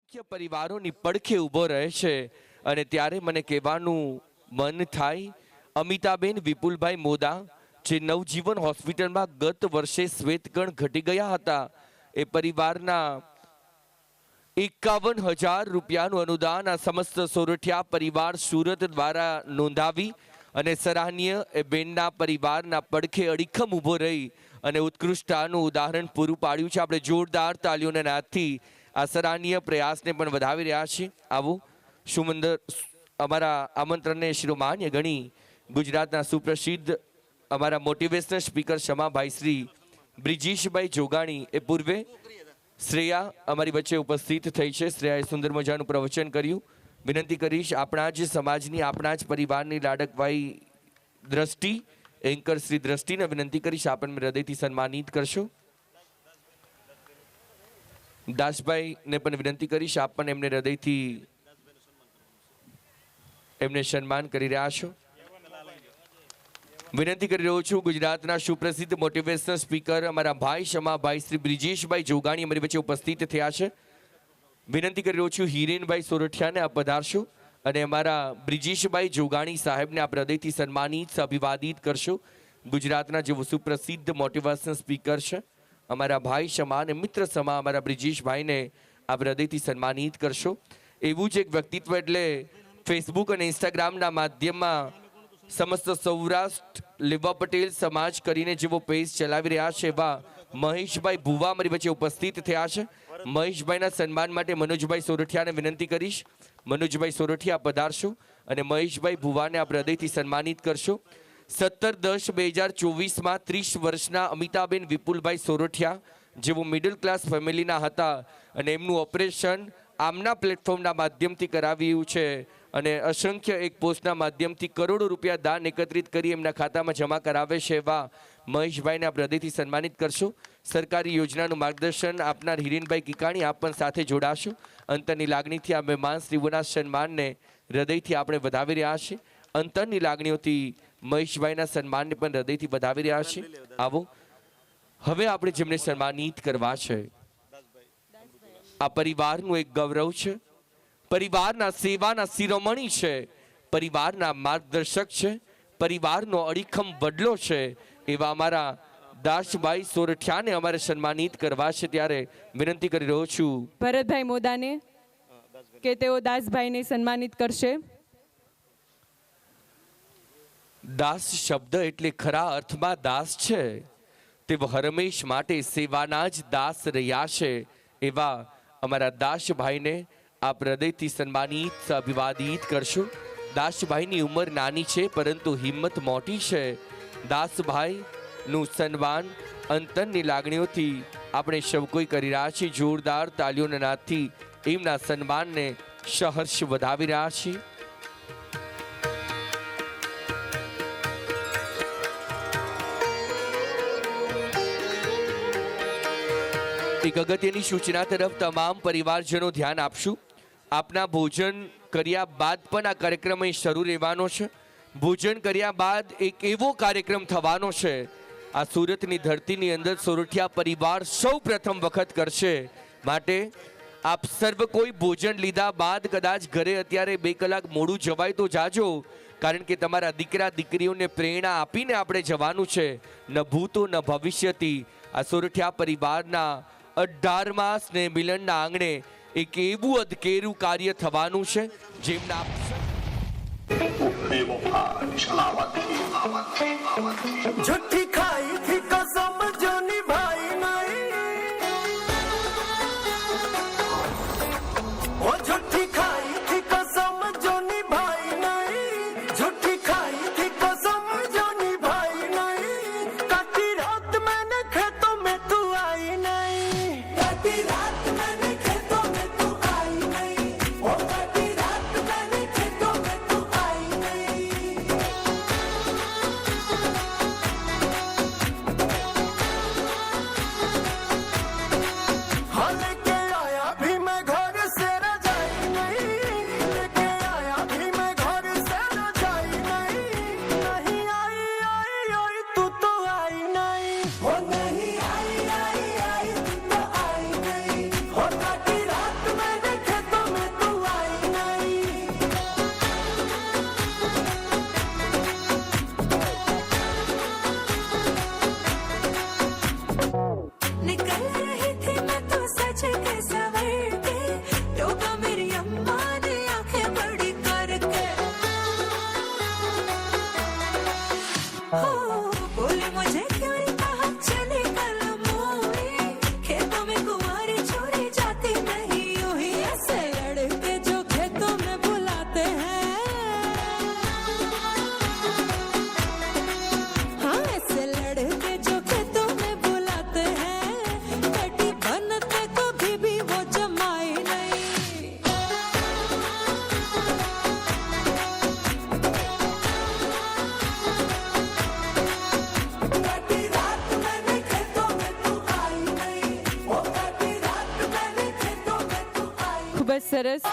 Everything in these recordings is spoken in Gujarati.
અસંખ્ય પરિવારોની પડખે ઊભો રહે છે અને ત્યારે મને કહેવાનું મન થાય, અમિતાબેન વિપુલભાઈ મોદા જે નવજીવન હોસ્પિટલમાં ગત વર્ષે શ્વેતકણ ઘટી ગયા હતા, એ પરિવારના 51,000 રૂપિયાનું અનુદાન આ સમસ્ત સોરઠિયા પરિવાર સુરત દ્વારા નોંધાવી અને સરાહનીય એ બેનના પરિવારના પડખે અડીખમ ઊભો રહી અને ઉત્કૃષ્ટતાનું ઉદાહરણ પૂરું પાડ્યું છે. આપણે જોરદાર તાલીઓના નાદથી આ સરાહનીય પ્રયાસને પણ વધાવી રહ્યા છીએ. આવું સુમંદર અમારા આમંત્રણને શિરોમાન્ય ગણી ગુજરાતના સુપ્રસિદ્ધ અમારા મોટિવેશનલ સ્પીકર શમાભાઈ શ્રી બ્રિજેશભાઈ જોગાણી એ પૂર્વે શ્રેયા અમારી વચ્ચે ઉપસ્થિત થઈ છે. શ્રેયાએ સુંદર મજાનું પ્રવચન કર્યું. વિનંતી કરીશ આપણા જ સમાજની આપણા જ પરિવારની લાડકભાઈ દ્રષ્ટિ એન્કર શ્રી દ્રષ્ટિને વિનંતી કરીશ આપણને હૃદયથી સન્માનિત કરશો. દાસભાઈને પણ વિનંતી કરીશ આપ પણ એમને હૃદયથી એમને સન્માન કરી રહ્યા છો. વિનંતી કરી રહ્યો છું ગુજરાતના સુપ્રસિદ્ધ મોટિવેશનલ સ્પીકર અમારા ભાઈ શમાભાઈ શ્રી બ્રિજેશભાઈ જોગાણી અમારી વચ્ચે ઉપસ્થિત થયા છે. વિનંતી કરી રહ્યો છું હિરેનભાઈ સોરઠિયાને આપ પધારશો અને અમારા બ્રિજેશભાઈ જોગાણી સાહેબને આપ હૃદયથી સન્માનિત અભિવાદિત કરશો. ગુજરાતના જેવો સુપ્રસિદ્ધ મોટિવેશનલ સ્પીકર છે અમારા ભાઈ સમા અને મિત્ર સમા અમારા બ્રિજેશભાઈને આપ હૃદયથી સન્માનિત કરશો. એવું જ એક વ્યક્તિત્વ એટલે ફેસબુક અને ઇન્સ્ટાગ્રામના માધ્યમમાં સમસ્ત સૌરાષ્ટ્ર લેવા પટેલ સમાજ કરીને જેવો પેજ ચલાવી રહ્યા છે એવા મહેશભાઈ ભુવા મારી વચ્ચે ઉપસ્થિત થયા છે. મહેશભાઈના સન્માન માટે મનોજભાઈ સોરઠિયાને વિનંતી કરીશ. મનોજભાઈ સોરઠિયા પધારશો અને મહેશભાઈ ભુવાને આપ હૃદયથી સન્માનિત કરશો. 17/10/2024માં 30 વર્ષના અમિતાબેન વિપુલભાઈ સોરઠિયા જેવો મિડલ ક્લાસ ફેમિલીના હતા અને એમનું ઓપરેશન આમના પ્લેટફોર્મના માધ્યમથી કરાવ્યું છે અને અસંખ્ય એક પોસ્ટના માધ્યમથી કરોડો રૂપિયા દાન એકત્રિત કરી એમના ખાતામાં જમા કરાવે છે એવા મહેશભાઈને આપ હૃદયથી સન્માનિત કરશો. સરકારી યોજનાનું માર્ગદર્શન આપનાર હિરેનભાઈ કિકાણી આપ પણ સાથે જોડાશો. અંતરની લાગણીથી આ મહેમાન શ્રીઓના સન્માનને હૃદયથી આપણે વધાવી રહ્યા છીએ. અંતરની લાગણીઓથી મહેશભાઈના સન્માનને પણ હૃદયથી વધાવી રહ્યા છીએ. આવો હવે આપણે જેમને સન્માનિત કરવા છે આ પરિવારનું એક ગૌરવ છે, પરિવારના સેવાના શિરોમણી છે, પરિવારના માર્ગદર્શક છે, પરિવારનો અડીખમ વડલો છે એવા અમારા દાસભાઈ સોરઠિયાને અમારે સન્માનિત કરવા છે. ત્યારે વિનંતી કરી રહ્યો છું ભરતભાઈ મોદાને કે તેઓ દાસભાઈને સન્માનિત કરશે. દાસ શબ્દ એટલે ખરા અર્થમાં દાસ છે. તેઓ હરમેશ માટે સેવાના જ દાસ રહ્યા છે એવા અમારા દાસભાઈને આપ હૃદયથી સન્માનિત અભિવાદિત કરશો. દાસભાઈની ઉંમર નાની છે પરંતુ હિંમત મોટી છે. દાસભાઈનું સન્માન અંતરની લાગણીઓથી આપણે સૌ કોઈ કરી રહ્યા છીએ. જોરદાર તાલીઓના નાદથી એમના સન્માનને સહર્ષ વધાવી રહ્યા છીએ. એક અગત્યની સૂચના તરફ તમામ પરિવારજનો ધ્યાન આપશું. આપના ભોજન કર્યા બાદ પણ આ કાર્યક્રમ અહીં શરૂ રહેવાનો છે. ભોજન કર્યા બાદ એક એવો કાર્યક્રમ થવાનો છે આ સુરતની ધરતીની અંદર સોરઠિયા પરિવાર સૌ પ્રથમ વખત કરશે. માટે આપ સર્વ કોઈ ભોજન લીધા બાદ કદાચ ઘરે અત્યારે 2 કલાક મોડું જવાય તો જાજો, કારણ કે તમારા દીકરા દીકરીઓને પ્રેરણા આપીને આપણે જવાનું છે. ન ભૂતો ન ભવિષ્યથી આ સોરઠિયા પરિવારના 18મા સ્નેહ મિલનના આંગણે એક એવું અધકેરું કાર્ય થવાનું છે જેમના झूठी खाई थी कसम जो निभाई नहीं, वो झूठी खाई थी कसम जो निभाई नहीं, झूठी खाई थी कसम जो निभाई नहीं, काटी रात मैंने खेतों में तू आई नहीं, काटी रात मैंने खेतों में तू आई नहीं, वो काटी रात मैंने खेतों में तू आई नहीं. જ સરસ.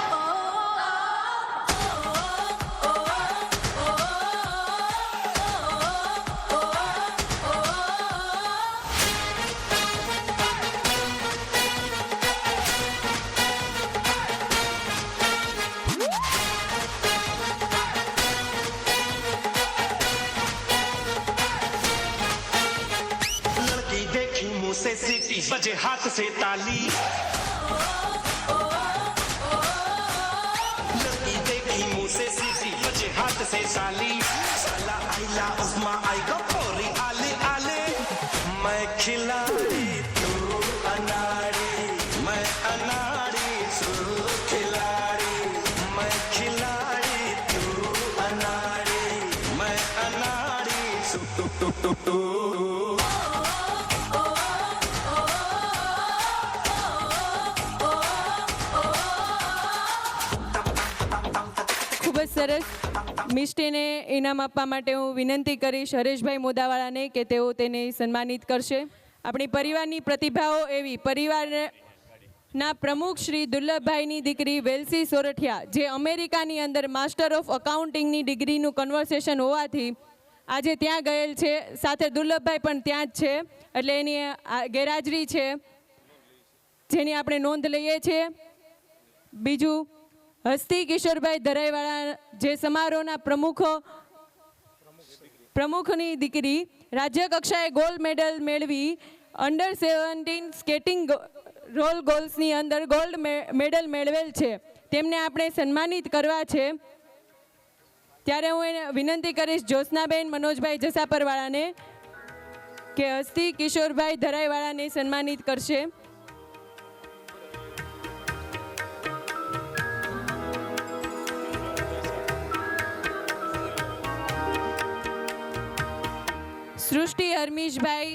लड़की देखी मुंह से सीटी बजे हाथ से ताली लड़की देखी मुंह से सीटी बजे हाथ से ताली साला आइला उस्मा आएगा पोरी आले आले मैं खिलाड़ी तू अनाड़ी मैं अनाड़ी तू खिलाड़ी मैं खिलाड़ी तू अनाड़ी मैं अनाड़ी तू ખૂબ જ સરસ. મિષ્ટીને ઇનામ આપવા માટે હું વિનંતી કરીશ હરેશભાઈ મોદાવાળાને કે તેઓ તેને સન્માનિત કરશે. આપણી પરિવારની પ્રતિભાઓ એવી પરિવારના પ્રમુખ શ્રી દુર્લભભાઈની દીકરી વેલ્સી સોરઠિયા, જે અમેરિકાની અંદર માસ્ટર ઓફ અકાઉન્ટિંગની ડિગ્રીનું કન્વર્સેશન હોવાથી આજે ત્યાં ગયેલ છે. સાથે દુર્લભભાઈ પણ ત્યાં જ છે, એટલે એની ગેરહાજરી છે જેની આપણે નોંધ લઈએ છીએ. બીજું, હસ્તી કિશોરભાઈ ધરાઈવાળા, જે સમારોહના પ્રમુખની દીકરી રાજ્ય કક્ષાએ ગોલ્ડ મેડલ મેળવી અંડર 17 સ્કેટિંગ રોલ ગોલ્સની અંદર ગોલ્ડ મેડલ મેળવેલ છે, તેમને આપણે સન્માનિત કરવા છે. ત્યારે હું એને વિનંતી કરીશ જ્યોત્સનાબેન મનોજભાઈ જસાપરવાળાને કે હસ્તી કિશોરભાઈ ધરાઈવાળાને સન્માનિત કરશે. સૃષ્ટિ હરમીશભાઈ,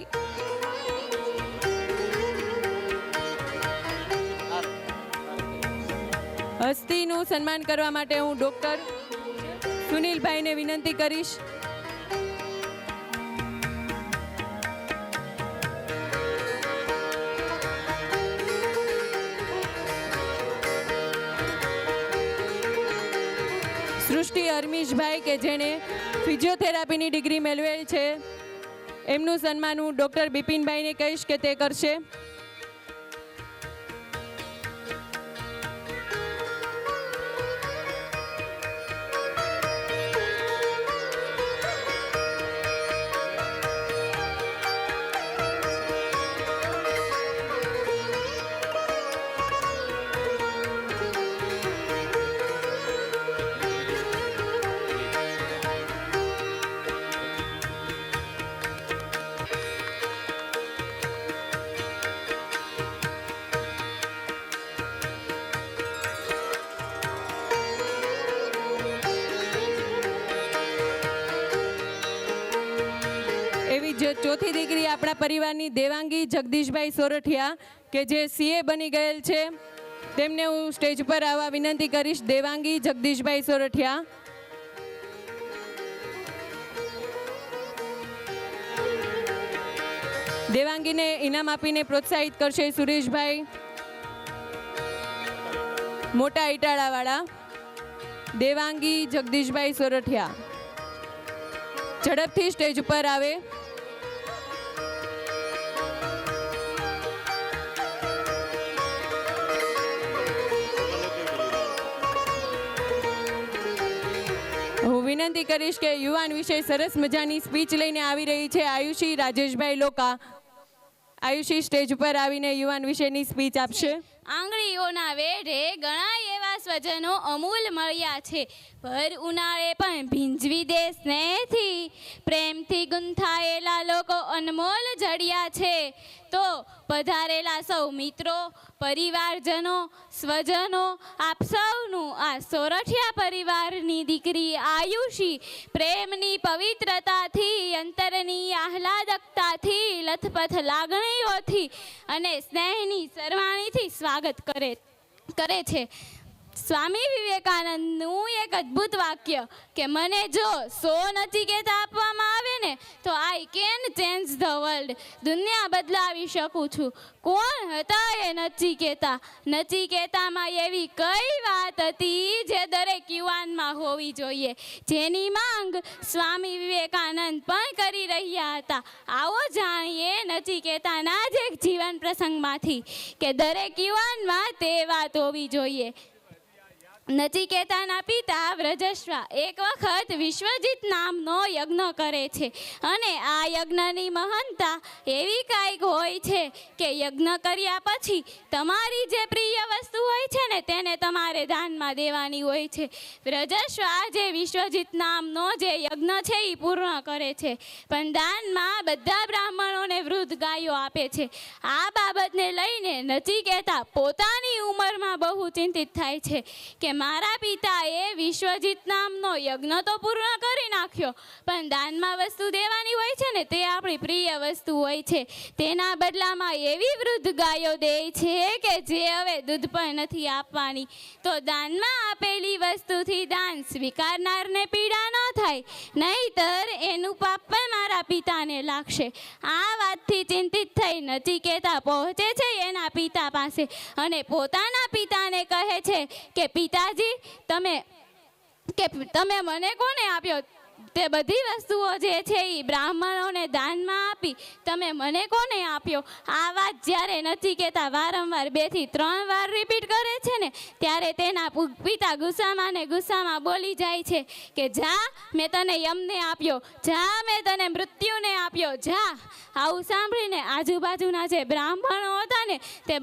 હસ્તીનું સન્માન કરવા માટે હું ડૉક્ટર સુનિલભાઈને વિનંતી કરીશ. સૃષ્ટિ હરમીશભાઈ કે જેણે ફિઝિયોથેરાપીની ડિગ્રી મેળવેલ છે, એમનું સન્માન હું ડૉક્ટર બિપિનભાઈને કહીશ કે તે કરશે. એવી જ ચોથી દીકરી આપણા પરિવારની દેવાંગી જગદીશભાઈ સોરઠિયા, કે જે CA બની ગયેલ છે, તેમને હું સ્ટેજ પર આવવા વિનંતી કરીશ. દેવાંગી જગદીશભાઈ સોરઠિયા. દેવાંગીને ઇનામ આપીને પ્રોત્સાહિત કરશે સુરેશભાઈ મોટા ઇટાળાવાળા. દેવાંગી જગદીશભાઈ સોરઠિયા ઝડપથી સ્ટેજ ઉપર આવે. હું વિનંતી કરીશ કે યુવાન વિશે સરસ મજાની સ્પીચ લઈને આવી રહી છે આયુષી રાજેશભાઈ લોકા. આયુષી સ્ટેજ ઉપર આવીને યુવાન વિશેની સ્પીચ આપશે. આંગળીઓના વેઢે ઘણા એવા સ્વજનો અમૂલ મળ્યા છે. ભર ઉનાળે પણ ભીંજવી દે સ્નેહથી, પ્રેમથી ગૂંથાયેલા લોકો અનમોલ જડ્યા છે. તો પધારેલા સૌ મિત્રો, પરિવારજનો, સ્વજનો, આપ સૌનું આ સોરઠિયા પરિવારની દીકરી આયુષી પ્રેમની પવિત્રતાથી, અંતરની આહલાદકતાથી, લથપથ લાગણીઓથી અને સ્નેહની સરવાણીથી સ્વાગત કરે છે. સ્વામી વિવેકાનંદનું એક અદ્ભુત વાક્ય કે મને જો 100 નચિકેતા આપવામાં આવે ને તો I can change the world, દુનિયા બદલાવી શકું છું. કોણ હતા એ નચિકેતા? નચિકેતામાં એવી કઈ વાત હતી જે દરેક યુવાનમાં હોવી જોઈએ, જેની માંગ સ્વામી વિવેકાનંદ પણ કરી રહ્યા હતા? આવો જાણીએ નચિકેતાના જ એક જીવન પ્રસંગમાંથી કે દરેક યુવાનમાં તે વાત હોવી જોઈએ. નચિકેતાના પિતા વ્રજસ્વા એક વખત વિશ્વજીત નામનો યજ્ઞ કરે છે અને આ યજ્ઞની મહાનતા એવી કાંઈક હોય છે કે યજ્ઞ કર્યા પછી તમારી જે પ્રિય વસ્તુ હોય છે ને તેને તમારે દાનમાં દેવાની હોય છે. વ્રજસ્વા જે વિશ્વજીત નામનો જે યજ્ઞ છે એ પૂર્ણ કરે છે, પણ દાનમાં બધા બ્રાહ્મણોને વૃદ્ધ ગાયો આપે છે. આ બાબતને લઈને નચિકેતા પોતાની ઉંમરમાં બહુ ચિંતિત થાય છે કે મારા પિતાએ વિશ્વજીત નામનો યજ્ઞ તો પૂર્ણ કરી નાખ્યો, પણ દાનમાં વસ્તુ દેવાની હોય છે ને તે આપણી પ્રિય વસ્તુ હોય છે, તેના બદલામાં એવી વૃદ્ધ ગાયો દે છે કે જે હવે દૂધ પણ નથી આપવાની. તો દાનમાં આપેલી વસ્તુથી દાન સ્વીકારનારને પીડા ન થાય, નહીંતર એનું પાપ પણ મારા પિતાને લાગશે. આ વાતથી ચિંતિત થઈ નચિકેતા પહોંચે છે એના પિતા પાસે અને પોતાના પિતાને કહે છે કે પિતાજી, તમે મને કોને આપ્યો? તે બધી વસ્તુઓ જે છે એ બ્રાહ્મણોને દાનમાં આપી, તમે મને કોને આપ્યો? આ વાત જ્યારે નચિકેતા વારંવાર 2 થી 3 વાર રિપીટ કરે છે ને ત્યારે તેના પિતા ગુસ્સામાં બોલી જાય છે કે જા, મેં તને યમને આપ્યો, જા, મેં તને મૃત્યુને આપ્યો, જા. આવું સાંભળીને આજુબાજુના જે બ્રાહ્મણો હતા ને તે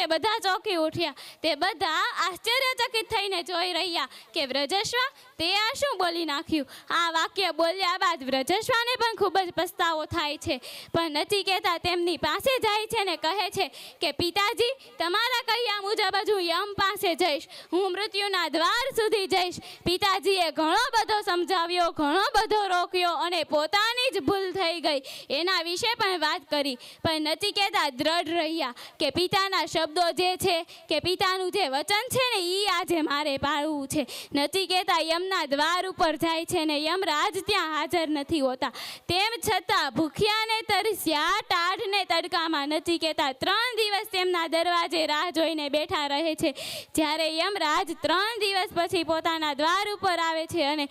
બધા ચોંકી ઉઠ્યા. તે બધા આશ્ચર્યચકિત થઈને જોઈ રહ્યા કે વ્રજસ્વા, તે આ શું બોલી નાખ્યું? આ વાક્ય બોલ્યા બાદ વ્રજસ્વાને પણ ખૂબ જ પસ્તાવો થાય છે, પણ નચિકેતા તેમની પાસે જાય છે ને કહે છે કે પિતાજી, તમારા કહ્યા મુજબ જ હું યમ પાસે જઈશ, હું મૃત્યુના દ્વાર સુધી જઈશ. પિતાજીએ ઘણો બધો સમજાવ્યો, ઘણો બધો રોક્યો અને પોતાની જ ભૂલ થઈ ગઈ એના વિશે પણ વાત કરી, પણ નચિકેતા દ્રઢ રહ્યા કે પિતાના શબ્દો જે છે કે પિતાનું જે વચન છે ને એ આજે મારે પાળવું છે. નચિકેતા યમના દ્વાર ઉપર જાય છે ને યમરાજ ત્યાં હાજર નથી હોતા. તેમ છતાં ભૂખ્યા ને તરસ્યા, ટાઢ ને તડકામાં નચિકેતા 3 દિવસ તેમના દરવાજે રાહ જોઈને બેઠા રહે છે. જ્યારે યમરાજ 3 દિવસ પછી પોતાના દ્વાર ઉપર આવે છે અને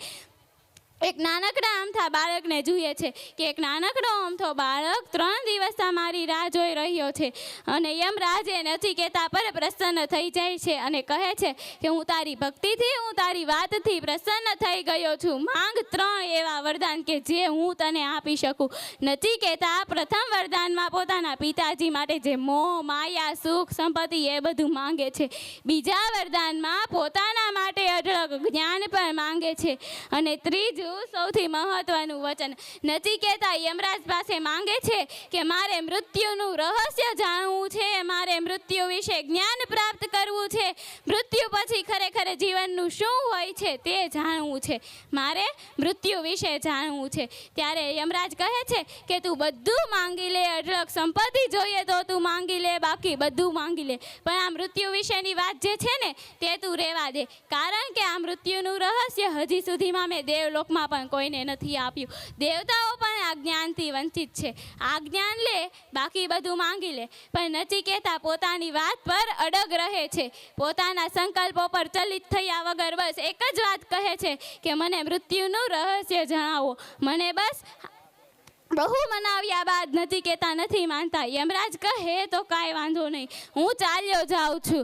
એક નાનકડા અમથા બાળકને જુએ છે કે એક નાનકડો અમથો બાળક 3 દિવસ મારી રાહ જોઈ રહ્યો છે અને યમરાજ નચિકેતા પર પ્રસન્ન થઈ જાય છે અને કહે છે કે હું તારી ભક્તિથી, હું તારી વાતથી પ્રસન્ન થઈ ગયો છું. માંગ 3 એવા વરદાન કે જે હું તને આપી શકું. નચિકેતા પ્રથમ વરદાનમાં પોતાના પિતાજી માટે જે મોહ, માયા, સુખ, સંપત્તિ એ બધું માંગે છે. બીજા વરદાનમાં પોતાના માટે અઢળક જ્ઞાન પણ માંગે છે અને ત્રીજું સૌથી મહત્વનું વચન નચિકેતા યમરાજ પાસે માંગે છે કે મારે મૃત્યુનું રહસ્ય જાણવું છે, મારે મૃત્યુ વિશે જ્ઞાન પ્રાપ્ત કરવું છે, મૃત્યુ પછી ખરેખર જીવનનું શું હોય છે તે જાણવું છે, મારે મૃત્યુ વિશે જાણવું છે. ત્યારે યમરાજ કહે છે કે તું બધું માંગી લે, અઢળક સંપત્તિ જોઈએ તો તું માંગી લે, બાકી બધું માંગી લે, પણ આ મૃત્યુ વિશેની વાત જે છે ને તે તું રહેવા દે, કારણ કે આ મૃત્યુનું રહસ્ય હજી સુધીમાં મેં દેવલોકમાં પણ કોઈને નથી આપ્યું. દેવતાઓ પણ આ જ્ઞાનથી વંચિત છે. આ જ્ઞાન લે, બાકી બધું માંગી લે. પણ નચિકેતા પોતાની વાત પર અડગ રહે છે. પોતાના સંકલ્પો પર ચલિત થયા વગર બસ એક જ વાત કહે છે કે મને મૃત્યુનું રહસ્ય જણાવો. મને બસ બહુ મનાવ્યા બાદ નચિકેતા નથી માનતા. યમરાજ કહે તો કાંઈ વાંધો નહીં, હું ચાલ્યો જાઉં છું.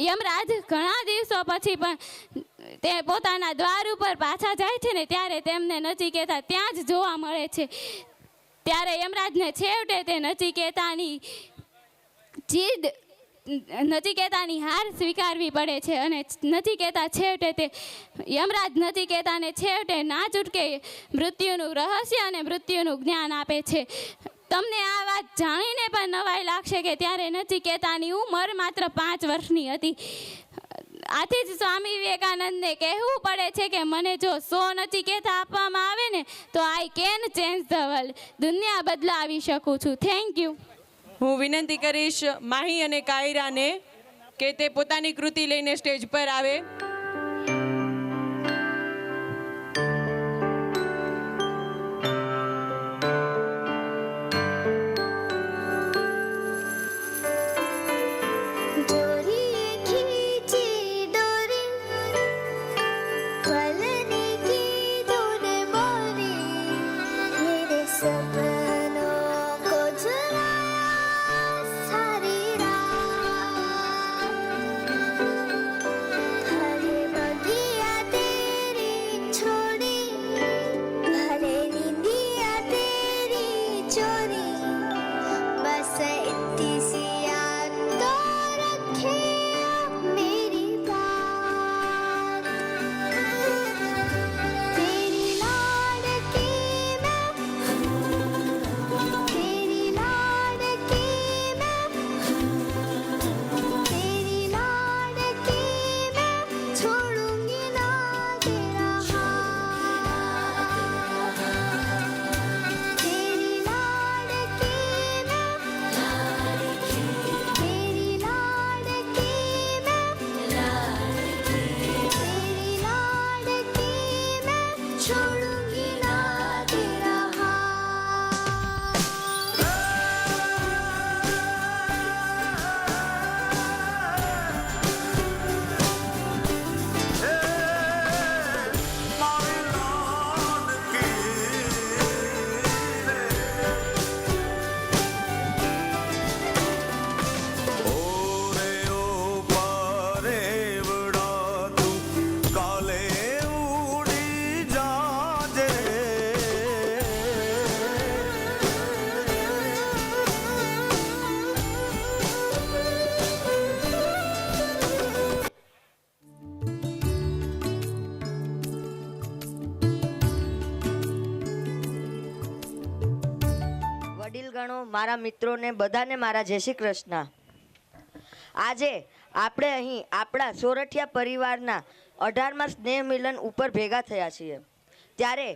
યમરાજ ઘણા દિવસો પછી પણ તે પોતાના દ્વાર ઉપર પાછા જાય છે ને ત્યારે તેમને નચિકેતા ત્યાં જ જોવા મળે છે. ત્યારે યમરાજને છેવટે તે નચિકેતાની હાર સ્વીકારવી પડે છે અને નચિકેતા છેવટે તે યમરાજ નચિકેતાને છેવટે ના છૂટકે મૃત્યુનું રહસ્ય અને મૃત્યુનું જ્ઞાન આપે છે. તમને આ વાત જાણીને પણ નવાઈ લાગશે કે ત્યારે નચિકેતાની ઉંમર માત્ર 5 વર્ષની હતી. આથી જ સ્વામી વિવેકાનંદને કહેવું પડે છે કે મને જો 100 નચિકેતા આપવામાં આવે ને તો I can change the world, દુનિયા બદલાવી શકું છું. Thank you. હું વિનંતી કરીશ માહી અને કાયરાને કે તે પોતાની કૃતિ લઈને સ્ટેજ પર આવે. મારા મિત્રોને બધાને મારા જય શ્રી કૃષ્ણ. આજે આપણે અહીં આપણા સોરઠિયા પરિવારના 18મા સ્નેહ મિલન ઉપર ભેગા થયા છીએ. ત્યારે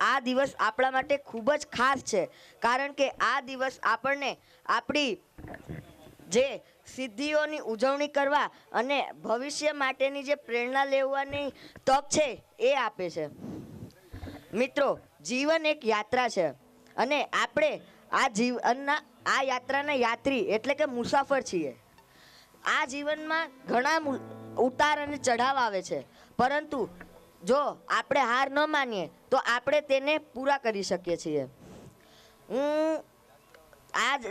આ દિવસ આપણા માટે ખૂબ જ ખાસ છે, કારણ કે આ દિવસ આપણને આપણી જે સિદ્ધિઓની ઉજવણી કરવા અને ભવિષ્ય માટેની જે પ્રેરણા લેવાની તક છે એ આપે છે. મિત્રો, જીવન એક યાત્રા છે અને આપણે આ યાત્રાના યાત્રી એટલે કે મુસાફર છીએ. આ જીવનમાં ઘણા ઉતાર અને ચઢાવ આવે છે, પરંતુ જો આપણે હાર ન માનીએ તો આપણે તેને પૂરા કરી શકીએ છીએ.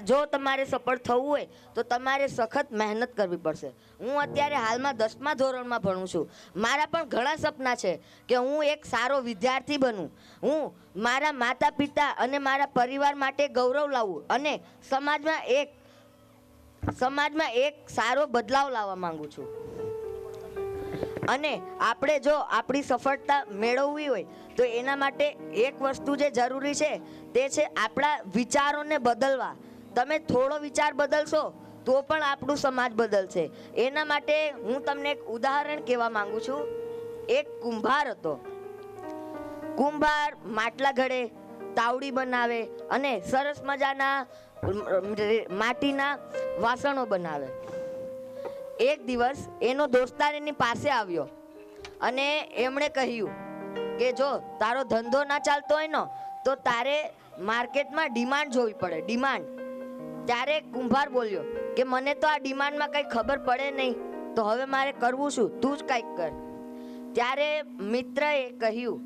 જો તમારે સફળ થવું હોય તો તમારે સખત મહેનત કરવી પડશે. હું અત્યારે હાલમાં 10મા ધોરણમાં ભણું છું. મારા પણ ઘણા સપના છે કે હું એક સારો વિદ્યાર્થી બનું, હું મારા માતા પિતા અને મારા પરિવાર માટે ગૌરવ લાવું અને સમાજમાં એક સારો બદલાવ લાવવા માંગુ છું. અને આપણે જો આપણી સફળતા મેળવવી હોય તો એના માટે એક વસ્તુ જે જરૂરી છે તે છે આપણા વિચારોને બદલવા. તમે થોડો વિચાર બદલશો તો પણ આપણું સમાજ બદલશે. એના માટે હું તમને એક ઉદાહરણ કહેવા માંગુ છું. એક કુંભાર હતો. કુંભાર માટલા ઘડે, તાવડી બનાવે અને સરસ મજાના માટીના વાસણો બનાવે. એક દિવસ એનો દોસ્તાર એની પાસે આવ્યો અને એમણે કહ્યું કે જો તારો ધંધો ના ચાલતો હોય ને તો તારે માર્કેટમાં ડિમાન્ડ જોવી પડે, ડિમાન્ડ. ત્યારે કુંભાર બોલ્યો કે મને તો આ ડિમાન્ડમાં કંઈ ખબર પડે નહીં, તો હવે મારે કરવું શું, તું જ કંઈક કર. ત્યારે મિત્રએ કહ્યું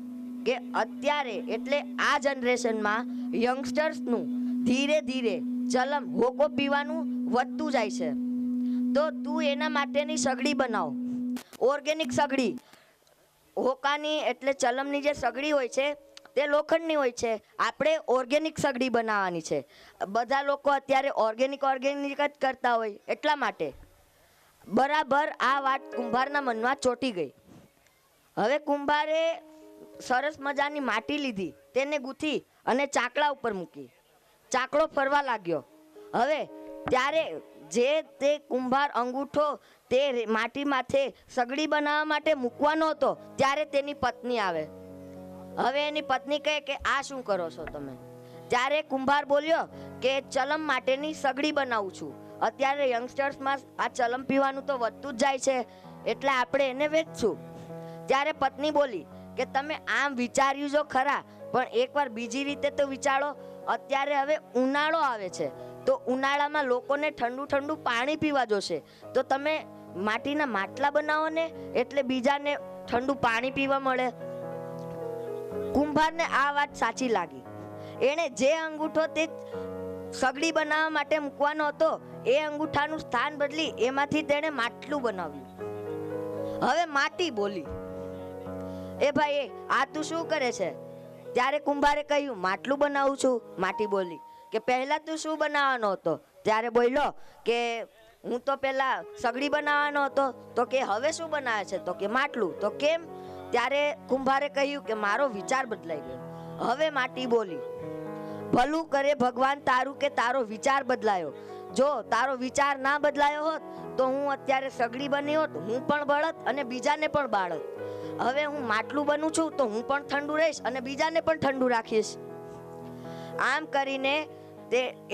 કે અત્યારે એટલે આ જનરેશનમાં યંગસ્ટર્સનું ધીરે ધીરે ચલમ હોકો પીવાનું વધતું જાય છે, તો તું એના માટેની સગડી બનાવ, ઓર્ગેનિક સગડી. હોકાની એટલે ચલમની જે સગડી હોય છે તે લોખંડની હોય છે, આપણે ઓર્ગેનિક સગડી બનાવવાની છે. બધા લોકો અત્યારે ઓર્ગેનિક જ કરતા હોય, એટલા માટે બરાબર આ વાત કુંભારના મનમાં ચોંટી ગઈ. હવે કુંભારે સરસ મજાની માટી લીધી, તેને ગૂંથી અને ચાકડા ઉપર મૂકી. ચાકડો ફરવા લાગ્યો. હવે ત્યારે તે કુંભાર અંગૂઠો તે માટી માથે સગડી બનાવવા માટે મૂકવાનો હતો, ત્યારે તેની પત્ની આવે. હવે એની પત્ની કહે કે આ શું કરો છો તમે? ત્યારે કુંભાર બોલ્યો કે ચલમ માટેની સગડી બનાવું છું. અત્યારે યંગસ્ટર્સમાં આ ચલમ પીવાનું તો વધતું જ જાય છે, એટલે આપણે એને વેચશું. ત્યારે પત્ની બોલી કે તમે આમ વિચાર્યું જો ખરા, પણ એકવાર બીજી રીતે તો વિચારો. અત્યારે હવે ઉનાળો આવે છે, તો ઉનાળામાં લોકોને ઠંડુ ઠંડુ પાણી પીવા જોશે, તો તમે માટીના માટલા બનાવો ને, એટલે બીજાને ઠંડુ પાણી પીવા મળે. કુંભારને આ વાત સાચી લાગી. એણે જે અંગૂઠો તે સગડી બનાવવા માટે મૂકવાનો હતો એ અંગૂઠાનું સ્થાન બદલી એમાંથી તેણે માટલું બનાવ્યું. હવે માટી બોલી, એ ભાઈ આ તું શું કરે છે? ત્યારે કુંભારે કહ્યું માટલું બનાવું છું. માટી બોલી કે પહેલા તું શું બનાવવાનો હતો? ત્યારે બોલ્યો કે હું તો પહેલા સગડી બનાવવાનો હતો. તો કે હવે શું બનાવે છે? તો કે માટલું. તો કેમ? ત્યારે કુંભારે કહ્યું કે મારો વિચાર બદલાઈ ગયો. હવે માટી બોલી, ભલું કરે ભગવાન તારું કે તારો વિચાર બદલાયો. જો તારો વિચાર ના બદલાયો હોત તો હું અત્યારે સગડી બની હોત, હું પણ બળત અને બીજાને પણ બાળત. હવે હું માટલું બનું છું તો હું પણ ઠંડુ રહીશ અને બીજાને પણ ઠંડુ રાખીશ. આમ કરીને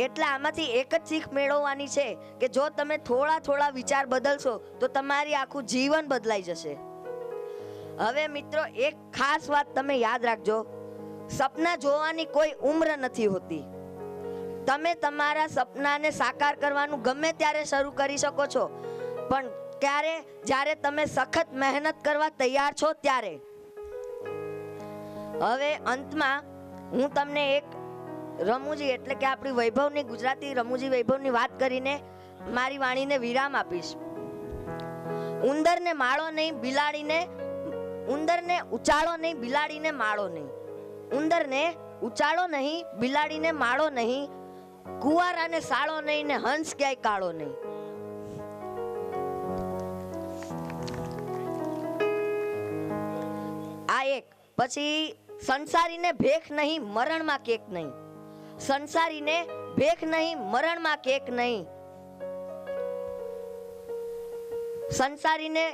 એટલે આમાંથી એક જ શીખ મેળવવાની છે કે જો તમે થોડા વિચાર બદલશો તો તમારી આખું જીવન બદલાઈ જશે. હવે મિત્રો, એક ખાસ વાત તમે યાદ રાખજો, સપના જોવાની કોઈ ઉંમર નથી હોતી. તમે તમારા સપનાને સાકાર કરવાનું ગમે ત્યારે શરૂ કરી શકો છો, પણ ક્યારે? જ્યારે તમે સખત મહેનત કરવા તૈયાર છો ત્યારે. હવે અંતમાં હું તમને એક રમૂજી એટલે કે આપણી વૈભવની ગુજરાતી રમૂજી વૈભવની વાત કરીને મારી વાણીને વિરામ આપીશ. ઉંદરને માળો નહીં, ઉંદરને ઉચાળો નહીં, બિલાડીને માળો નહીં. ઉંદરને ઉચાળો નહીં, બિલાડીને માળો નહીં, કુંવારાને સાળો નહીં ને હંસ ક્યાંય કાળો નહીં. આ એક. પછી સંસારીને ભેખ નહીં, મરણમાં કેક નહીં. સંસારીને ભેખ નહીં, મરણમાં કેક નહીં. સંસારીને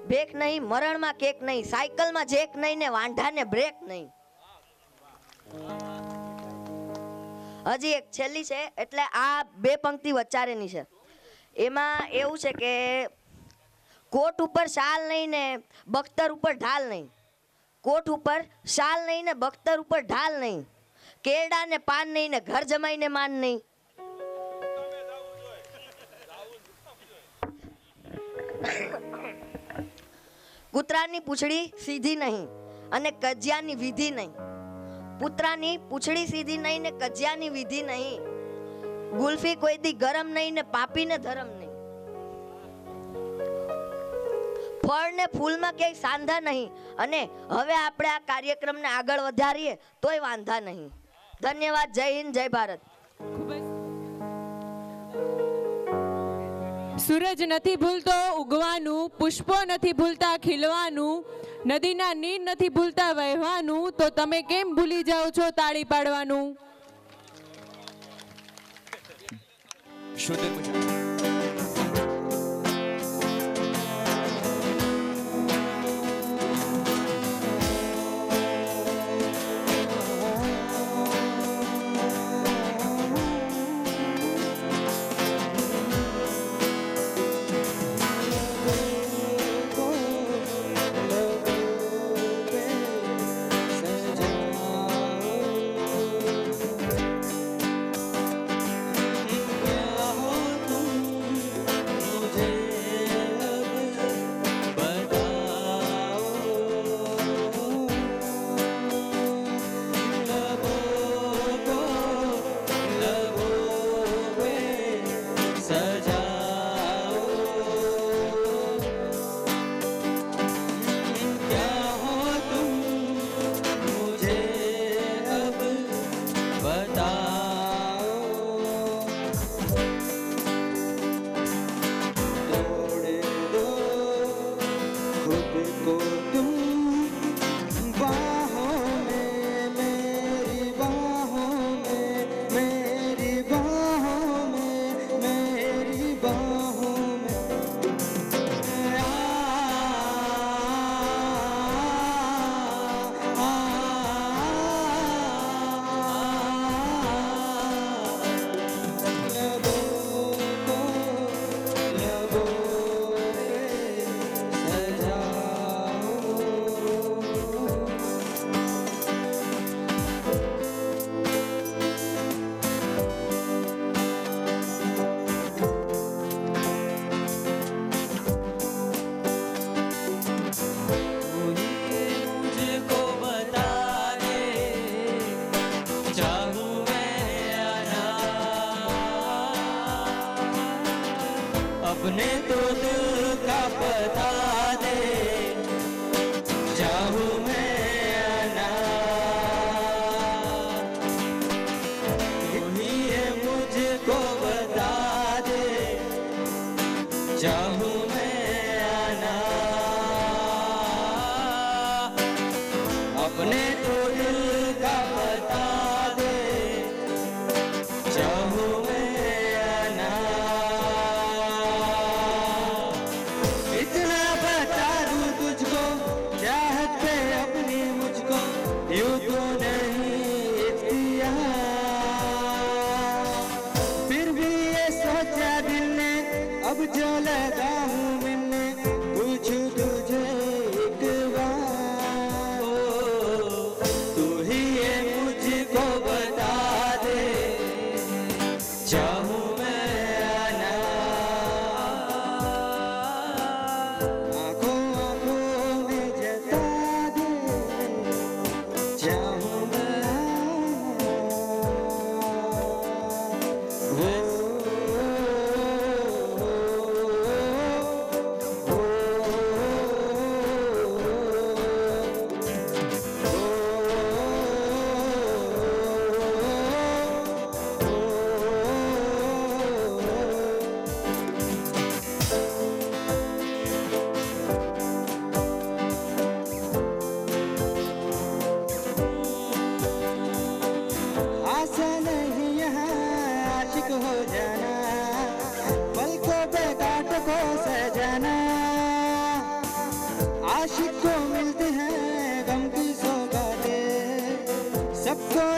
ભેખ નહીં, મરણમાં કેક નહીં, સાયકલમાં જેક નહીં ને વાંઢાને બ્રેક નહીં. હજી એક છેલ્લી છે, એટલે આ બે પંક્તિ વચારેની છે. એમાં એવું છે કે કોટ ઉપર શાલ નહીં ને બખ્તર ઉપર ઢાલ નહીં. કોટ ઉપર શાલ નહીં ને બખ્તર ઉપર ઢાલ નહીં. કેળા ને પાન નહીં ને ઘર જમાઈને માન નહીં. કૂતરાની પૂંછડી સીધી નહીં અને કજિયાની વિધિ નહીં. પુત્રાની પૂંછડી સીધી નહીં ને કજિયાની વિધિ નહીં. ગુલ્ફી કોઈ દી ગરમ નહીં ને પાપીને ધરમ નહીં. ફળ ને ફૂલમાં ક્યાંય સાંધા નહીં. અને હવે આપણે આ કાર્યક્રમને આગળ વધારીએ તોય વાંધા નહીં. ધન્યવાદ. જય હિન્દ, જય ભારત. સૂરજ નથી ભૂલતો ઉગવાનું, પુષ્પો નથી ભૂલતા ખીલવાનું, નદીના નીર નથી ભૂલતા વહેવાનું, તો તમે કેમ ભૂલી જાઓ છો તાળી પાડવાનું? સુંદર મજા. तुम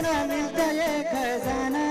ना मिलता ये खजाना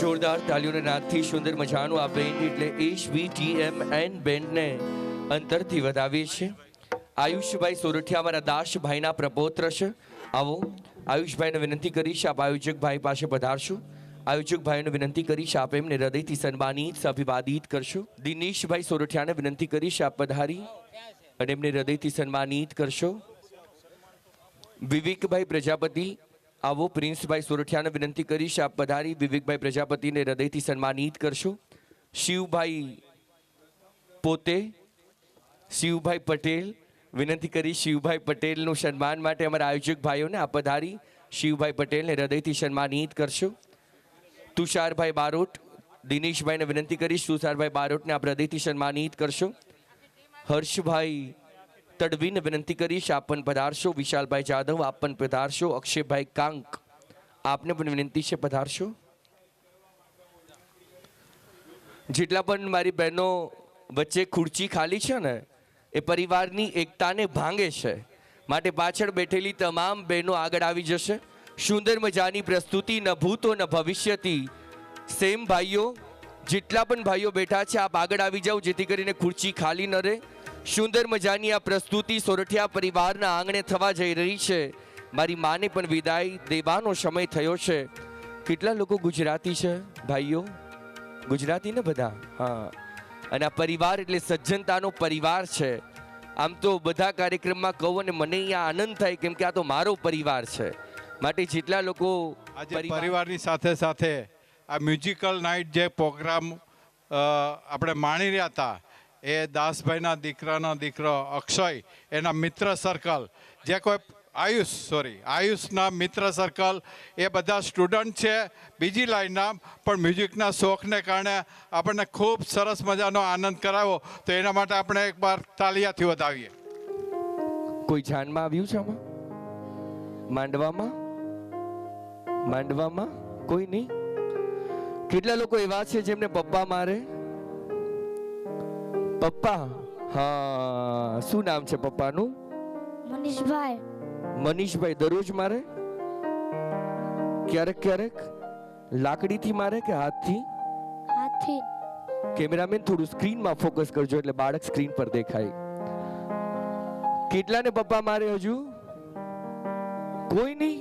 જોરદાર તાલીઓના નાદથી સુંદર મજાનું આ બેન્ડ એટલે HVTMN બેન્ડને અંતરથી વધાવીએ છીએ. આયુષભાઈ સોરઠિયા અમારા દાસભાઈના પ્રપૌત્ર છે. આવો આયુષભાઈને વિનંતી કરીશ આપ આયોજકભાઈ પાસે પધારશો. આયોજકભાઈને વિનંતી કરીશ આપ એમને હૃદયથી સન્માનિત અભિવાદિત કરશો. દિનેશભાઈ સોરઠિયાને વિનંતી કરીશ આપ પધારી અને એમને હૃદયથી સન્માનિત કરશો. વિવેકભાઈ પ્રજાપતિ આવો પ્રિન્સભાઈ સોરઠિયાને વિનંતી કરીશ આપ પધારી વિવેકભાઈ પ્રજાપતિને હૃદયથી સન્માનિત કરશો. શિવભાઈ પોતે શિવભાઈ પટેલ વિનંતી કરી શિવભાઈ પટેલનું સન્માન માટે અમારા આયોજક ભાઈઓને આપ પધારી શિવભાઈ પટેલને હૃદયથી સન્માનિત કરશો. તુષારભાઈ બારોટ દિનેશભાઈને વિનંતી કરીશ તુષારભાઈ બારોટને આપ હૃદયથી સન્માનિત કરશો. હર્ષભાઈ તડવીને વિનંતી કરીશ આપ પણ પધારશો. વિશાલભાઈ જાદવ આપ પણ પધારશો. અક્ષયભાઈ કાંક આપને પણ વિનંતી છે પધારશો. જેટલા પણ મારી બહેનો વચ્ચે ખુરચી ખાલી છે ને એ પરિવારની એકતાને ભાંગે છે માટે પાછળ બેઠેલી તમામ બહેનો આગળ આવી જશે. સુંદર મજાની પ્રસ્તુતિ ન ભૂતો ન ભવિષ્યથી. સેમ ભાઈઓ જેટલા પણ ભાઈઓ બેઠા છે આપ આગળ આવી જાઓ જેથી કરીને ખુરચી ખાલી ન રહે. સુંદર મજાની આ પ્રસ્તુતિ સોરઠિયા પરિવારના આંગણે થવા જઈ રહી છે. મારી માને પણ વિદાય દેવાનો સમય થયો છે. કેટલા લોકો ગુજરાતી છે ભાઈઓ? ગુજરાતી ને બધા? હા. અને આ પરિવાર એટલે સજ્જનતાનો પરિવાર છે. આમ તો બધા કાર્યક્રમમાં કહું અને મને અહીંયા આનંદ થાય કેમ કે આ તો મારો પરિવાર છે. માટે જેટલા લોકો આજે પરિવારની સાથે સાથે આ મ્યુઝિકલ નાઇટ જે પ્રોગ્રામ આપણે માણી રહ્યા હતા એ દાસભાઈના દીકરાનો દીકરો અક્ષય એના મિત્ર સર્કલ જે કોઈ આયુષના મિત્ર સર્કલ એ બધા સ્ટુડન્ટ છે બીજી લાઈનના પણ મ્યુઝિકના શોખને કારણે આપણને ખૂબ સરસ મજાનો આનંદ કરાવ્યો તો એના માટે આપણે એકવાર તાલિયાથી વધાવીએ. કોઈ જાનમાં આવ્યું છે આમાં? માંડવામાં કોઈ નહીં? કેટલા લોકો એવા છે જેમને પપ્પા મારે? પપ્પા? હા. શું નામ છે પપ્પાનું? મનીષભાઈ. દરરોજ મારે? ક્યારેક લાકડીથી મારે કે હાથથી? કેમેરામેન થોડું સ્ક્રીનમાં ફોકસ કરજો એટલે બાળક સ્ક્રીન પર દેખાય. કેટલાને પપ્પા મારે હજુ? કોઈ નહીં?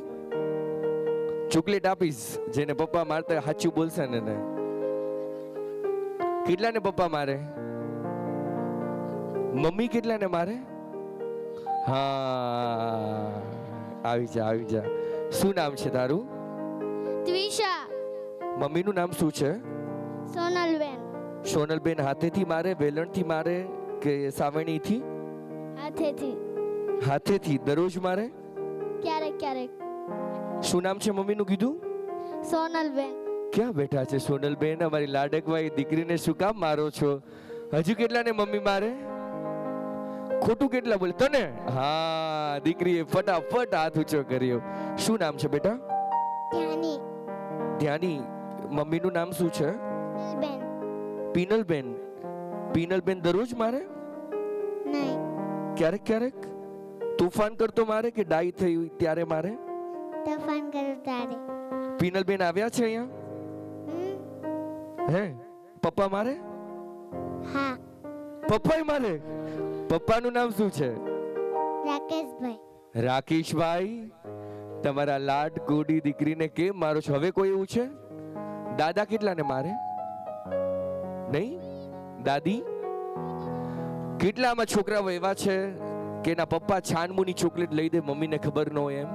ચોકલેટ આપીશ જેને પપ્પા મારતા સાચું બોલશે ને. કેટલાને પપ્પા મારે? મમ્મી કેટલાને મારે? હા આવી જા. શું નામ છે તારું? ત્વિષા. મમ્મીનું નામ શું છે? સોનલબેન. સોનલબેન હાથેથી મારે, વેલણથી મારે કે સાવણીથી? હાથેથી. હાથેથી. દરરોજ મારે? ક્યારેક ક્યારેક. શું નામ છે મમ્મીનું કીધું? સોનલબેન. ક્યાં બેઠા છે સોનલબેન? અમારી લાડકવાઈ દીકરીને શું કામ મારો છો? હજુ કેટલાને મમ્મી મારે? ખોટું કેટલા બોલે તને? હા, દીકરીએ ફટાફટ હાથ ઊંચો કર્યો. શું નામ છે બેટા? ત્યાની. ધ્યાની. મમ્મીનું નામ શું છે? બેન. પીનલબેન. પીનલબેન દરરોજ મારે? નહીં. ક્યારેક ક્યારેક? તોફાન કરતો મારે કે ડાઈ થઈ ત્યારે મારે? તોફાન કરું તારે. પીનલબેન આવ્યા છે અહીંયા? હે? પપ્પા મારે? હા. પપ્પાય મારે? પપ્પાનું નામ શું છે? રાકેશભાઈ. રાકેશભાઈ, તમારા લાડ ગોડી દીકરીને કેમ મારો છો? હવે કોઈ એવું છે? દાદા કેટલાને મારે? નહીં? દાદી? કેટલામાં છોકરાઓ એવા છે કે એના પપ્પા છાનમુની ચોકલેટ લઈ દે, મમ્મીને ખબર ન હોય એમ?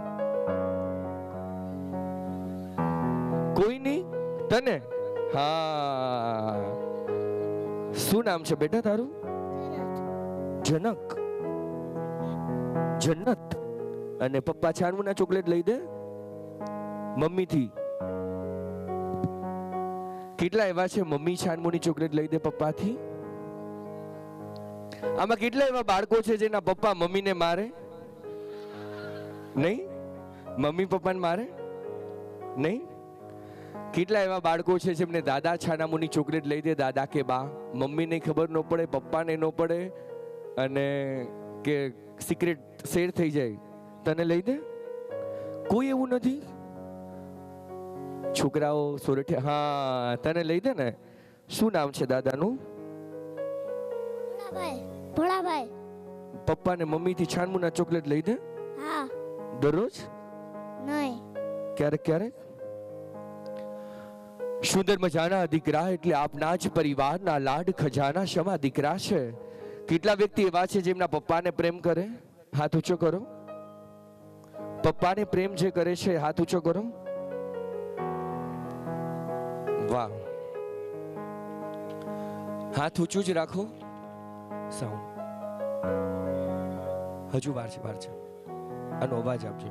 કોઈ નહીં? તને? હા. શું નામ છે બેટા તારું? જનક. જન્નત. અને પપ્પા છાનમુના ચોકલેટ લઈ દે મમ્મીથી? કેટલા એવા છે મમ્મી છાનમુની ચોકલેટ લઈ દે પપ્પાથી? આમાં કેટલા એવા બાળકો છે જેના પપ્પા મમ્મીને મારે? નહીં? મમ્મી પપ્પાને મારે? નહીં? કેટલા એવા બાળકો છે જેમને દાદા છાનામુની ચોકલેટ લઈ દે, દાદા કે બા? મમ્મીને ખબર ન પડે, પપ્પાને ન પડે, અને કે સિક્રેટ શેર થઈ જાય, તને લઈ દે? કોઈ એવું નથી? છોકરાઓ સોરઠે, હા, તને લઈ દે ને? શું નામ છે દાદાનું? ભોળાભાઈ. પપ્પા ને મમ્મી થી છાનમુના ચોકલેટ લઈ દે? હા. દરરોજ? નહીં. ક્યારેક ક્યારેક? સુંદર મજાના દીકરા એટલે આપના જ પરિવારના લાડ ખજાના શમા દીકરા છે. કેટલા વ્યક્તિ એવા છે જેમના પપ્પાને પ્રેમ કરે? હાથ ઊંચો કરો. પપ્પાને પ્રેમ જે કરે છે હાથ ઊંચો કરો. વાહ. હાથ ઊંચું જ રાખો. સાઉન્ડ હજુ વાર છે, વાર છે. આનો અવાજ આપજો.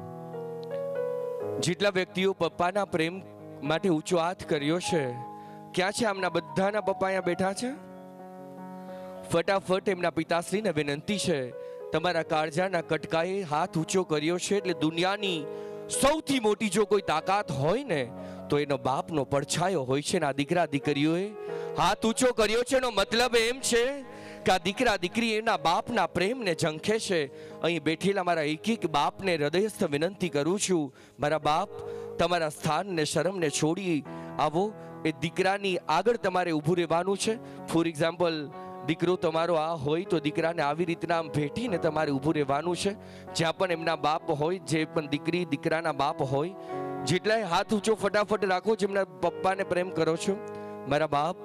જેટલા વ્યક્તિઓ પપ્પાના પ્રેમ માટે ઊંચો હાથ કર્યો છે, ક્યાં છે આમના બધાના પપ્પા? અહીંયા બેઠા છે. ફટાફટ એમના પિતાશ્રીને વિનંતી છે, તમારા કાળજાના કટકાએ હાથ ઊંચો કર્યો છે એટલે દુનિયાની સૌથી મોટી જો કોઈ તાકાત હોય ને તો એનો બાપનો પડછાયો હોય છે. ને આ દીકરા દીકરીઓએ હાથ ઊંચો કર્યો છે એનો મતલબ એમ છે કે આ દીકરા દીકરી એના બાપના પ્રેમને ઝંખે છે. અહીં બેઠેલા મારા એક એક બાપને હૃદયસ્થ વિનંતી કરું છું, મારા બાપ, તમારા સ્થાનને શરમને છોડી આવો. એ દીકરાની આગળ તમારે ઊભું રહેવાનું છે. ફોર એક્ઝામ્પલ, દીકરો તમારો આ હોય તો દીકરાને આવી રીતના આમ ભેટીને તમારે ઊભું રહેવાનું છે. જ્યાં પણ એમના બાપ હોય, જે પણ દીકરી દીકરાના બાપ હોય, જેટલાય હાથ ઊંચો ફટાફટ રાખો જેમના પપ્પાને પ્રેમ કરો છો. મારા બાપ,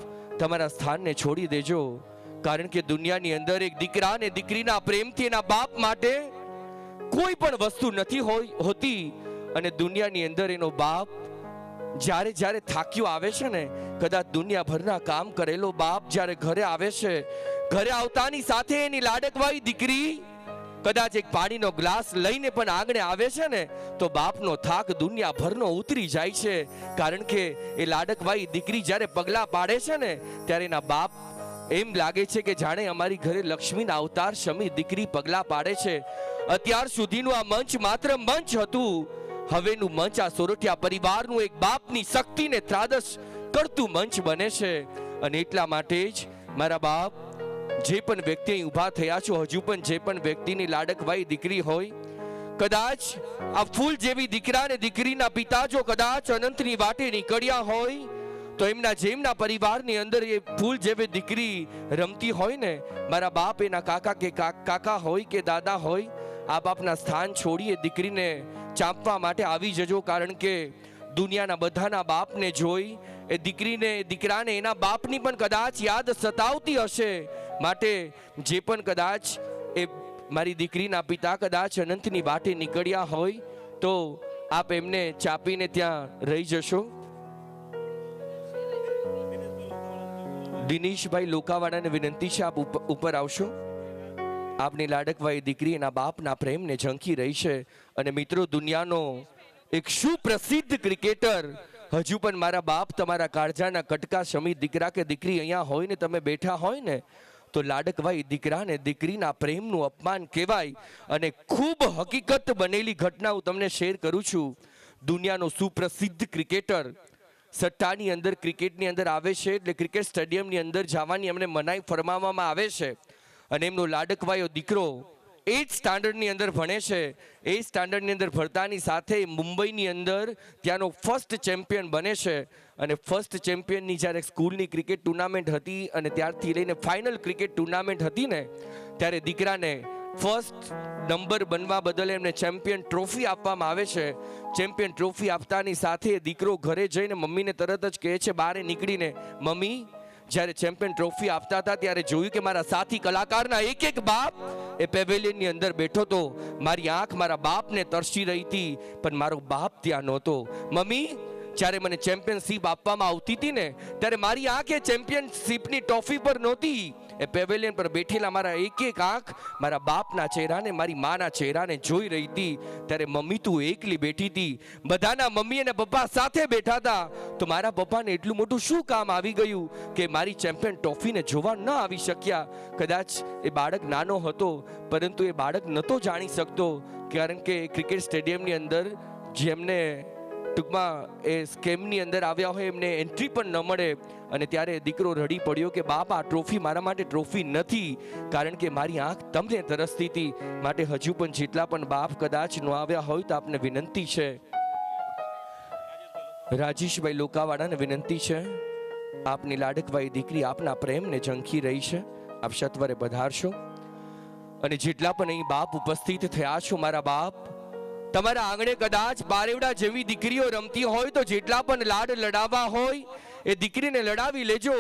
તમારા સ્થાનને છોડી દેજો, કારણ કે દુનિયાની અંદર એક દીકરા અને દીકરીના પ્રેમથી એના બાપ માટે કોઈ પણ વસ્તુ નથી હોતી. અને દુનિયાની અંદર એનો બાપ જ્યારે જ્યારે થાક્યો આવે છે ને, કદાચ દુનિયાભરના કામ કરેલો બાપ જ્યારે ઘરે આવે છે, ઘરે આવતાની સાથે એની લાડકવાઈ દીકરી કદાચ એક પાણીનો ગ્લાસ લઈને પણ આંગણે આવે છે ને, તો બાપનો થાક દુનિયાભરનો ઉતરી જાય છે. કારણ કે એ લાડકવાઈ દીકરી જ્યારે પગલાં પાડે છે ને, ત્યારે એના બાપ એમ લાગે છે કે જાણે અમારી ઘરે લક્ષ્મીના અવતાર શમી દીકરી પગલાં પાડે છે. અત્યાર સુધીનું આ મંચ માત્ર મંચ હતું, હવેનું મંચ આ સોરઠિયા પરિવારનું એક બાપની શક્તિને ત્રાદસ કરતું મંચ બને છે. અને એટલા માટે જ મારા બાપ, જે પણ વ્યક્તિ અહીં ઊભા થયા છો, હજુ પણ જે પણ વ્યક્તિની લાડકવાઈ દીકરી હોય, કદાચ આ ફૂલ જેવી દીકરા અને દીકરીના પિતા જો કદાચ અનંતની વાટે નીકળ્યા હોય, તો એમના જેમના પરિવારની અંદર એ ફૂલ જેવી દીકરી રમતી હોય ને, મારા બાપ, એના કાકા કે કાકા હોય કે દાદા હોય, આ બાપના સ્થાન છોડીએ દીકરીને ચાંપવા માટે આવી જજો. કારણ કે દુનિયાના બધાના બાપને જોઈ એ દીકરીને દીકરાને એના બાપની પણ કદાચ યાદ સતાવતી હશે. માટે જે પણ કદાચ એ મારી દીકરીના પિતા કદાચ અનંતની વાટે નીકળ્યા હોય, તો આપ એમને ચાપીને ત્યાં રહી જશો. દિનેશભાઈ લોકાવાળાને વિનંતી છે, આપ ઉપર આવશો. આપની લાડકવાઈ દીકરી એના બાપના પ્રેમને ઝંખી રહી છે. અને મિત્રો, દુનિયાનો એક સુપ્રસિદ્ધ ક્રિકેટર, હજુ પણ મારા બાપ તમારા કાળજાના કટકા શમી દીકરા કે દીકરી અહીંયા હોય ને તમે બેઠા હોય ને, તો લાડકવાઈ દીકરાને દીકરીના પ્રેમનું અપમાન કહેવાય. અને ખૂબ હકીકત બનેલી ઘટના હું તમને શેર કરું છું. દુનિયાનો સુપ્રસિદ્ધ ક્રિકેટર સટ્ટાની અંદર, ક્રિકેટની અંદર આવે છે, એટલે ક્રિકેટ સ્ટેડિયમની અંદર જવાની અમને મનાઈ ફરમાવવામાં આવે છે. અને એમનો લાડકવાયો દીકરો 8th સ્ટાન્ડર્ડની અંદર ભણે છે. 8th સ્ટાન્ડર્ડની અંદર ભણતાની સાથે મુંબઈની અંદર ત્યાંનો ફર્સ્ટ ચેમ્પિયન બને છે. અને ફર્સ્ટ ચેમ્પિયનની જ્યારે સ્કૂલની ક્રિકેટ ટુર્નામેન્ટ હતી અને ત્યારથી લઈને ફાઇનલ ક્રિકેટ ટુર્નામેન્ટ હતી ને, ત્યારે દીકરાને ફર્સ્ટ નંબર બનવા બદલ એમને ચેમ્પિયન ટ્રોફી આપવામાં આવે છે. ચેમ્પિયન ટ્રોફી આપતાની સાથે દીકરો ઘરે જઈને મમ્મીને તરત જ કહે છે, બહાર નીકળીને, મમ્મી, જ્યારે ચેમ્પિયન ટ્રોફી આપતા હતા ત્યારે જોયું કે મારા સાથી કલાકારના એક એક બાપ એ પેવેલિયનની અંદર બેઠો હતો. મારી આંખ મારા બાપને તરસી રહી હતી, પણ મારો બાપ ત્યાં નહોતો. મમ્મી, જ્યારે મને ચેમ્પિયનશિપ આપવામાં આવતી હતી ને, ત્યારે મારી આંખ એ ચેમ્પિયનશિપની ટ્રોફી પર નહોતી, એ પેવેલિયન પર બેઠેલા મારા એક એક આંખ મારા બાપના ચહેરાને, મારી માના ચહેરાને જોઈ રહી હતી. ત્યારે મમ્મી, તું એકલી બેઠી હતી, બધાના મમ્મી અને પપ્પા સાથે બેઠા હતા, તો મારા પપ્પાને એટલું મોટું શું કામ આવી ગયું કે મારી ચેમ્પિયન ટ્રોફીને જોવા ન આવી શક્યા? કદાચ એ બાળક નાનો હતો, પરંતુ એ બાળક નહોતો જાણી શકતો, કારણ કે ક્રિકેટ સ્ટેડિયમની અંદર જેમને ટૂંકમાં એ સ્કેમની અંદર આવ્યા હોય એમને એન્ટ્રી પણ ન મળે. અને ત્યારે દીકરો રડી પડ્યો કે બાપ, આ ટ્રોફી મારા માટે ટ્રોફી નથી, કારણ કે મારી આંખ તમને તરસતી હતી. માટે હજુ પણ જેટલા પણ બાપ કદાચ ન આવ્યા હોય તો આપને વિનંતી છે, રાજેશભાઈ લોકાવાળાને વિનંતી છે, આપની લાડકવાઈ દીકરી આપના પ્રેમને ઝંખી રહી છે, આપ સત્વરે પધારશો. અને જેટલા પણ અહીં બાપ ઉપસ્થિત થયા છો, મારા બાપ, તમારા આંગણે કદાચ બારેવડા જેવી દીકરીઓ રમતી હોય તો જેટલા પણ લાડ લડાવવા હોય એ દીકરીને લડાવી લેજો.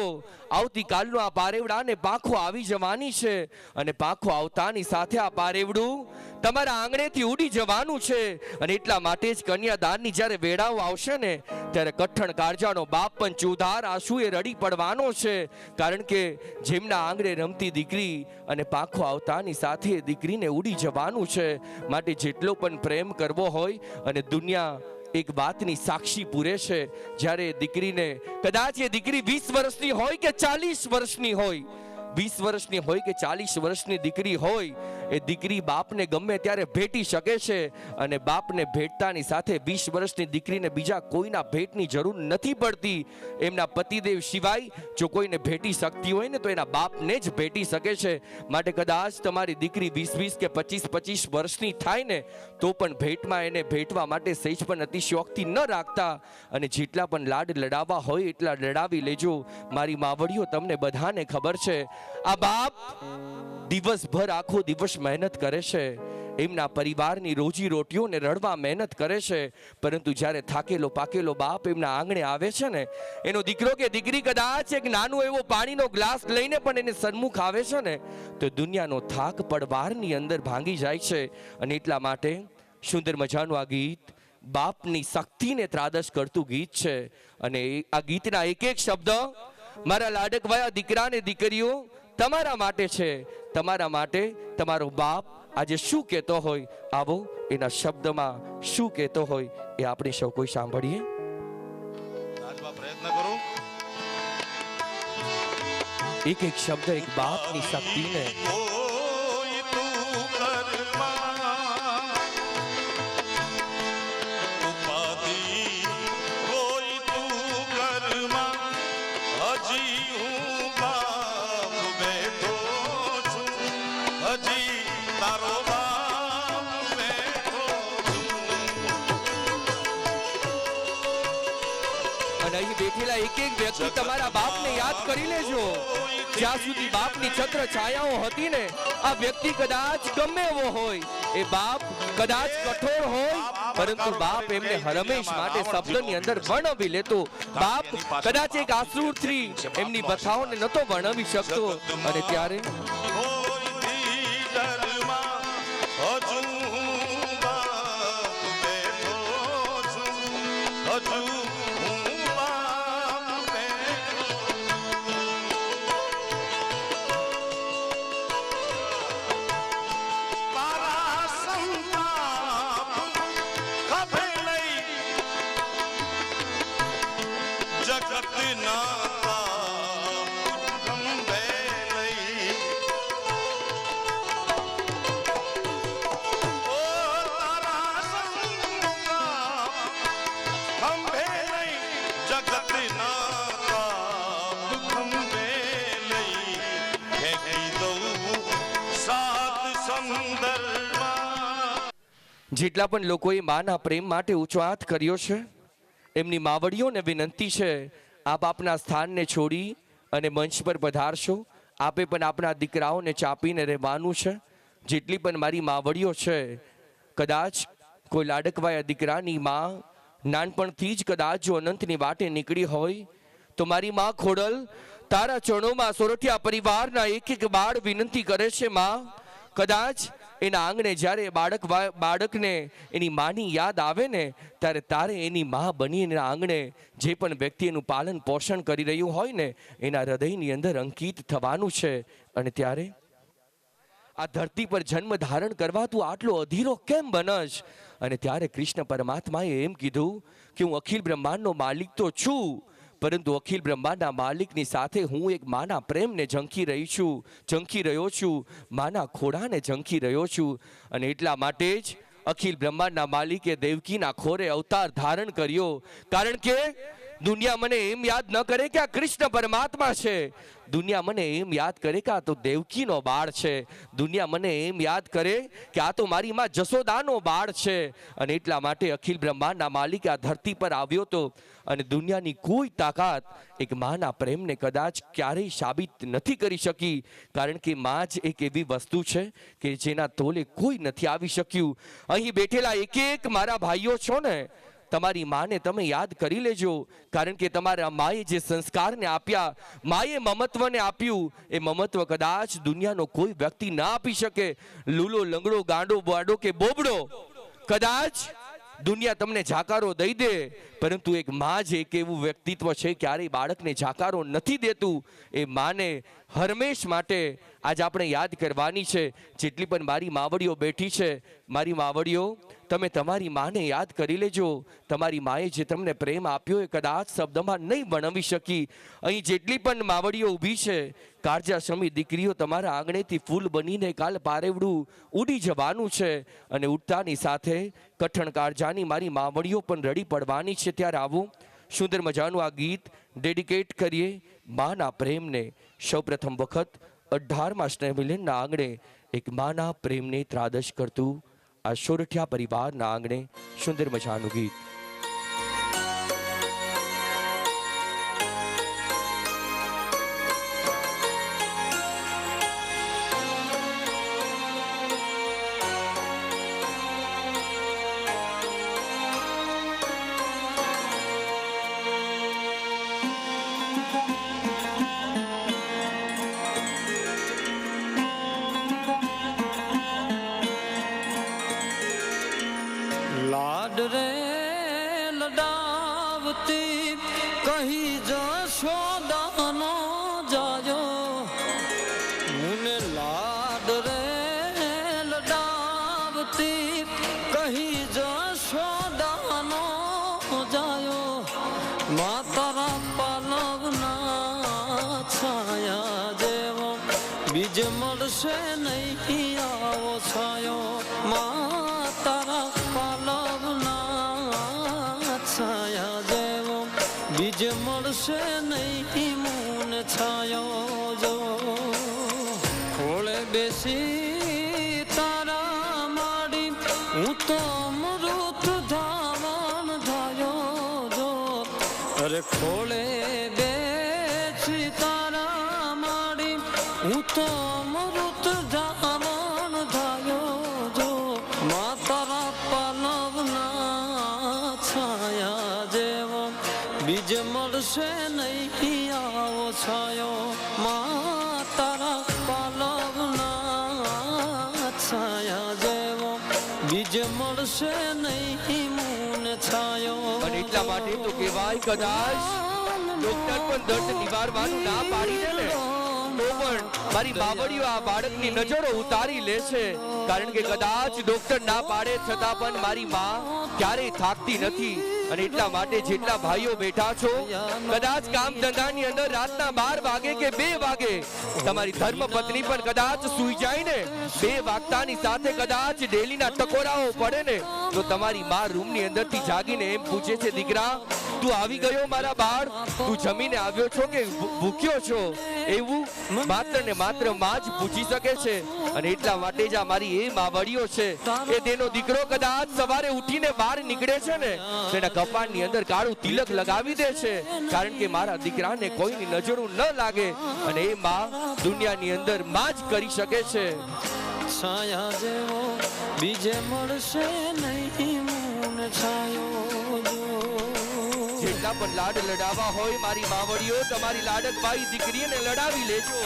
આવતીકાલનું આ પારેવડાને પાંખો આવી જવાની છે, અને પાંખો આવતાની સાથે આ પારેવડું તમારા આંગણેથી ઉડી જવાનું છે. અને એટલા માટે જ કન્યાદાનની જ્યારે વેળાઓ આવશે ને, ત્યારે કઠણ કાળજાનો બાપ પણ ચોધાર આંસુએ રડી પડવાનો છે, કારણ કે જેમના આંગણે રમતી દીકરી અને પાંખો આવતાની સાથે દીકરીને ઉડી જવાનું છે. માટે જેટલો પણ પ્રેમ કરવો હોય, અને દુનિયા એક વાતની સાક્ષી પૂરે છે, જ્યારે દીકરીને કદાચ એ દીકરી 20 વર્ષની હોય કે 40 વર્ષની હોય, 20 વર્ષની હોય કે 40 વર્ષની દીકરી હોય, એ દીકરી બાપને ગમે ત્યારે ભેટી શકે છે. અને બાપને ભેટતાની સાથે 20 વર્ષની દીકરીને બીજા કોઈના ભેટની જરૂર નથી પડતી. એમના પતિદેવ સિવાય જો કોઈને ભેટી શકતી હોય ને, તો એના બાપને જ ભેટી શકે છે. માટે કદાચ તમારી દીકરી 20 કે 25 વર્ષની થાય ને, તો પણ ભેટમાં એને ભેટવા માટે સહેજ પણ અતિશયોક્તિ ન રાખતા. અને જેટલા પણ લાડ લડાવવા હોય એટલા લડાવી લેજો. મારી માવડીઓ, તમને બધાને ખબર છે, આ બાપ દિવસભર આખો દિવસ મહેનત કરે છે, એમના પરિવારની રોજી રોટીઓને રડવા મહેનત કરે છે, પરંતુ જ્યારે થાકેલો પાકેલો બાપ એમના આંગણે આવે છે ને, એનો દીકરો કે દીકરી કદાચ એક નાનો એવો પાણીનો ગ્લાસ લઈને પણ એને સન્મુખ આવે છે ને, તો દુનિયાનો થાક પડવારની અંદર ભાંગી જાય છે. અને એટલા માટે સુંદર મજાનું આ ગીત બાપની શક્તિને ત્રાદશ કરતું ગીત છે. અને આ ગીતના એક એક શબ્દ મારા લાડકવાયા દીકરા ને દીકરીઓ તમારા માટે છે. તમારા માટે તમારો બાપ આજે શું કહેતો હોય, આવો એના શબ્દમાં શું કહેતો હોય એ આપણે સૌ કોઈ સાંભળીએ. પ્રયત્ન કરો. એક એક શબ્દ એક બાપની શક્તિને બેઠેલા એક એક વ્યક્તિ તમારા બાપને યાદ કરી લેજો. જ્યાં સુધી બાપની છત્ર છાયાઓ હતી ને, આ વ્યક્તિ કદાચ ગમે એવો હોય, એ બાપ કદાચ કઠોર હોય, પરંતુ બાપ એમને હરમેશ માટે શબ્દની અંદર વર્ણવી લેતો. બાપ કદાચ એક આસુરથી એમની બથાઓને નતો વર્ણવી શકતો. અને ત્યારે સંદર્ભમાં જેટલા પણ લોકોએ માના પ્રેમ માટે ઊંચો હાથ કર્યો છે એમની માવડીઓને વિનંતી છે, આપ આપના સ્થાનને છોડી અને મંચ પર પધારશો. આપે પણ આપણા દીકરાઓને ચાપીને રહેવાનું છે. જેટલી પણ મારી માવડીઓ છે, કદાચ કોઈ લાડકવાયા દીકરાની માં નાનપણથી જ કદાચ જો અનંતની વાટે નીકળી હોય તો મારી માં ખોડલ તારા ચરણોમાં સોરઠિયા પરિવારના એક એક બાળ વિનંતી કરે છે. માં, કદાચ એના આંગણે જ્યારે બાળકને એની માની યાદ આવે ને ત્યારે તારે એની માં બની એના આંગણે જે પણ વ્યક્તિ એનું પાલન પોષણ કરી રહ્યું હોય ને એના હૃદયની અંદર અંકિત થવાનું છે. અને ત્યારે આ ધરતી પર જન્મ ધારણ કરવા તું આટલો અધીરો કેમ બનશ? અને ત્યારે કૃષ્ણ પરમાત્માએ એમ કીધું કે હું અખિલ બ્રહ્માંડનો માલિક તો છું, પરંતુ અખિલ બ્રહ્માંડના માલિકની સાથે હું એક માના પ્રેમને ઝંખી રહ્યો છું, માના ખોડાને ઝંખી રહ્યો છું. અને એટલા માટે જ અખિલ બ્રહ્માંડના માલિકે દેવકીના ખોરે અવતાર ધારણ કર્યો. કારણ કે દુનિયા મને એમ યાદ ન કરે કે આ કૃષ્ણ પરમાત્મા છે, દુનિયા મને એમ યાદ કરે કે આ તો દેવકીનો બાળ છે, દુનિયા મને એમ યાદ કરે કે આ તો મારી માં જશોદાનો બાળ છે. અને એટલા માટે અખિલ બ્રહ્માંડના માલિક આ ધરતી પર આવ્યો તો. અને દુનિયાની કોઈ તાકાત એક માના પ્રેમને કદાચ ક્યારેય સાબિત નથી કરી શકી, કારણ કે માં જ એક એવી વસ્તુ છે કે જેના તોલે કોઈ નથી આવી શક્યું. અહીં બેઠેલા એક એક મારા ભાઈઓ છો ને, તમારી માને તમે યાદ કરી લેજો, કારણ કે તમારા માએ જે સંસ્કારને આપ્યા, માએ મમત્વને આપ્યું, એ મમત્વ કદાચ દુનિયાનો કોઈ વ્યક્તિ ના આપી શકે. લૂલો, લંગડો, ગાંડો, બાડો કે બોબડો કદાચ દુનિયા તમને જાકારો દઈ દે, પરંતુ એક માં જ એક એવું વ્યક્તિત્વ છે ક્યારેય બાળકને જાકારો નથી દેતું. એ માને હંમેશ માટે આજ આપણે યાદ કરવાની છે. જેટલી પણ મારી માવડીઓ બેઠી છે, મારી માવડીઓ તમે તમારી માને યાદ કરી લેજો. તમારી માએ જે તમને પ્રેમ આપ્યો એ કદાચ શબ્દમાં નહીં વર્ણવી શકી. અહીં જેટલી પણ માવડીઓ ઊભી છે, કાળજા સમી દીકરીઓ તમારા આંગણેથી ફૂલ બનીને કાલ પારેવડું ઉડી જવાનું છે. અને ઉડતાની સાથે કઠણ કાળજાની મારી માવડીઓ પણ રડી પડવાની છે. ત્યારે આવું સુંદર મજાનું આ ગીત ડેડિકેટ કરીએ માના પ્રેમને. સૌપ્રથમ વખત 18મા સ્નેહ મિલનના આંગણે એક માના પ્રેમને ત્રાદશ કરતું આ સોરઠિયા પરિવારના આંગણે સુંદર મજાનું ગીત. લાડ રે લડાવતી કહી જશોદાનો જાયો, મુને લાડ રે લડાવતી કહી જશોદાનો જાયો, માતારા પાલવના છાયા જેવો બીજ મળશે નહીં આવો છાયો, માતારા છાયા જેવો બીજ મળશે નહીં મૂન છાયો જો, ખોળે બેસી તારા માડી હું તો અમૃત ધાવણ ધાયો જો, અરે ખોળે બેસી તારા માડી હું તો અમૃત ધાવણ ધાયો જો, માતારા પાલવના છાયા જેવો બીજ મળશે નહીં આવો છાયો, માતારા પાલવના છાયા જેવો બીજ મળશે નહીં મૂન છાયો. અને એટલા માટે તો કહેવાય કદાચ ડોક્ટર પણ દર્દ નિવારવાનું ના પાડી દે ને તો પણ મારી માવડીઓ આ બાળકની નજરો ઉતારી લે છે, કારણ કે કદાચ ડોક્ટર ના પાડે છતાં પણ મારી માં ક્યારેય થાકતી નથી. અને એટલા માટે જેટલા ભાઈઓ બેઠા છો, કદાચ કામ ધંધાની અંદર રાતના 12 વાગે કે 2 વાગે તમારી ધર્મ પત્ની પણ કદાચ સૂઈ જાય ને, 2 વાગતાની સાથે કદાચ ડેલીના ટકોરાઓ પડે ને, તો તમારી માં રૂમની અંદરથી જાગીને એમ પૂછે છે, દીકરા તું આવી ગયો મારા બાળ, તું જમીને આવ્યો છો કે ભૂખ્યો છો, એવું માત્ર ને માત્ર માં જ પૂછી શકે છે. અને એટલા માટે જ આ મારી એ માવડીઓ છે, એ તેનો દીકરો કદાચ સવારે ઉઠીને બહાર નીકળે છે ને, તેના કપાળની અંદર કાળું તિલક લગાવી દે છે, કારણ કે મારા દીકરાને કોઈની નજરો ન લાગે. અને એ માં દુનિયાની અંદર માં જ કરી શકે છે. છાયા જેવો બીજે મળશે નહીં, મૂન છાયો જો. જેટલા પણ લાડ લડાવા હોય મારી માવડીઓ, તમારી લાડકબાઈ દીકરીને લડાવી લેજો,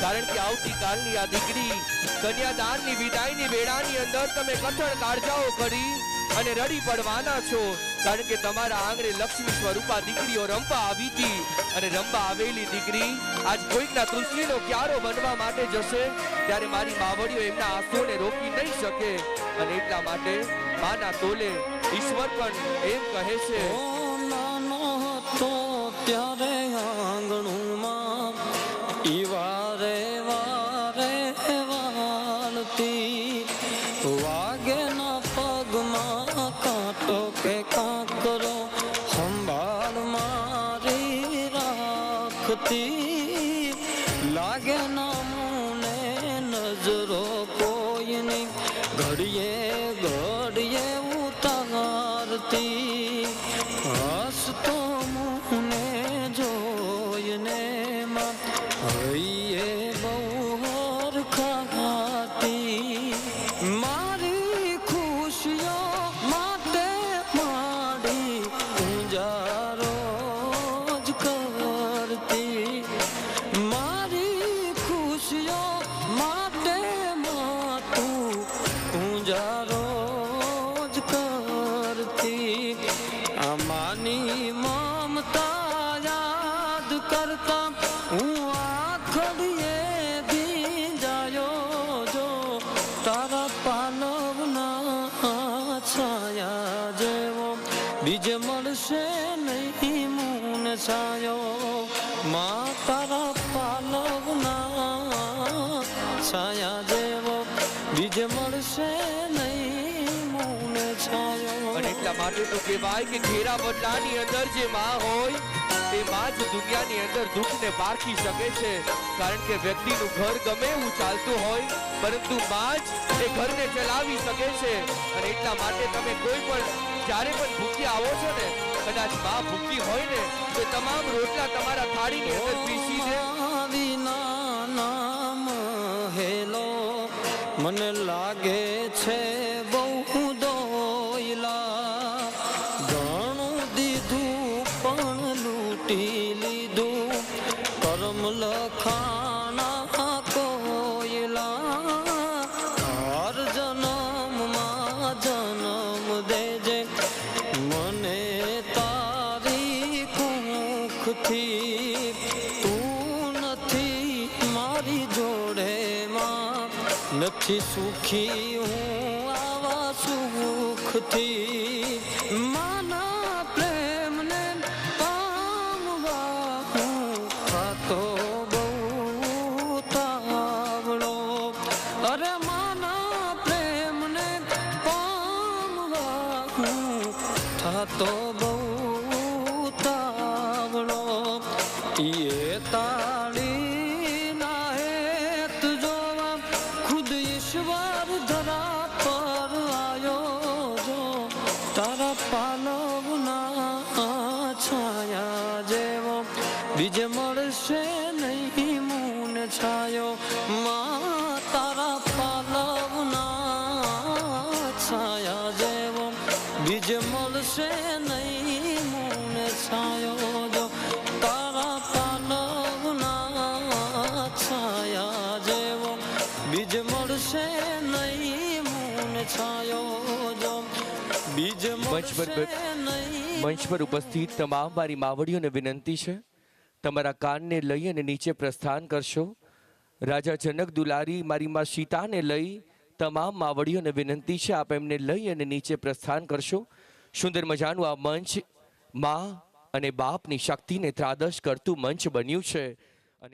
કારણ કે આવતીકાલની આ દીકરી કન્યાદાનની વિદાયની વેળાની અંદર તમે કથળ કાળજાઓ કરી અને રડી પડવાના છો, કારણ કે તમારા આંગણે લક્ષ્મી સ્વરૂપા દીકરીઓ રંબા આવી હતી. અને રંબા આવેલી દીકરી આજ કોઈકના તુલસીનો ક્યારો બનવા માટે જશે, ત્યારે મારી માવડીઓ એમના આંસુઓને રોકી નહીં શકે. અને એટલા માટે માના તોલે ઈશ્વર પણ એમ કહે છે, નાનો હતો ત્યારે આંગણુમાં ઈ વારે વારે વાળતી, વાગે ના પગમાં કાંટો કે કાંકરો સંભાળ મારી રાખતી, લાગે ના મુને નજરો કોઈની ઘડીએ ઘડીએ ઉતારતી, હસતો મુને જોઈને માં હૈયે બહુ હરખાતી, મારી ખુશીઓ માટે માડી ઉજારો જ કરતી, મારી ખુશીઓ માટે માતું ઉજારો જ કરતી. આમાની મમતા યાદ કરતા હું આખડીએ ભીંજાયો જો, તારા પાલવના છાયા જેવો બીજ મળશે નહીં, મૂન છાયો. માં તારા પાલવના છાયા જેવો બીજ મળશે નહીં, મૂન છાયો. અને એટલા માટે તો કહેવાય કે ઘેરા બદલાની અંદર જે માં હોય એ માં જ દુનિયાની અંદર દુઃખને પારખી શકે છે, કારણ કે વ્યક્તિનું ઘર ગમે એવું ચાલતું હોય, પરંતુ માં જ એ ઘરને ચલાવી શકે છે. અને એટલા માટે તમે કોઈ પણ જ્યારે પણ ભૂખી આવો છો ને, કદાચ માં ભૂખી હોય ને તો તમામ રોટલા તમારા થાળીની અંદર પીસી દે. વિના નામ હેલો મને લાગે છે બહુ દોયલા, ઘણું દીધું પણ લૂંટી લીધું, કરમ લખાણા કોયલા, હર જન્મમાં જન્મ દેજે મને તારી કુખથી, તું નથી મારી જોડે માં, નથી સુખી હું આવા સુખથી, માના પ્રેમને પામવા હું ખાતો બહુ તાવડો, અરે માના પ્રેમને પામવા હું થાતો બહુ તાવડો. એ તાળી ના હેત જોવા ખુદ ઈશ્વર ધરા પર આયો જો, તારા પાલવના છાયા જેવો બીજ મળશે નહીં, મૂન છાયો. માં તારા પાલવના છાયા જેવો બીજ મળશે નહીં, મૂન છાયો જો, તારા પાલવના છાયા જેવો બીજ મળશે નહીં, મૂન છાયો જો, બીજ મળશે નહીં. મંચ પર ઉપસ્થિત તમામ મારી માવડીઓને વિનંતી છે, તમારા કાનને લઈ અને નીચે પ્રસ્થાન કરશો. રાજા જનક દુલારી મારી માં સીતાને લઈ તમામ માવડીઓને વિનંતી છે, આપ એમને લઈ અને નીચે પ્રસ્થાન કરશો. સુંદર મજાનું આ મંચ માં અને બાપની શક્તિને ત્રાદશ કરતું મંચ બન્યું છે.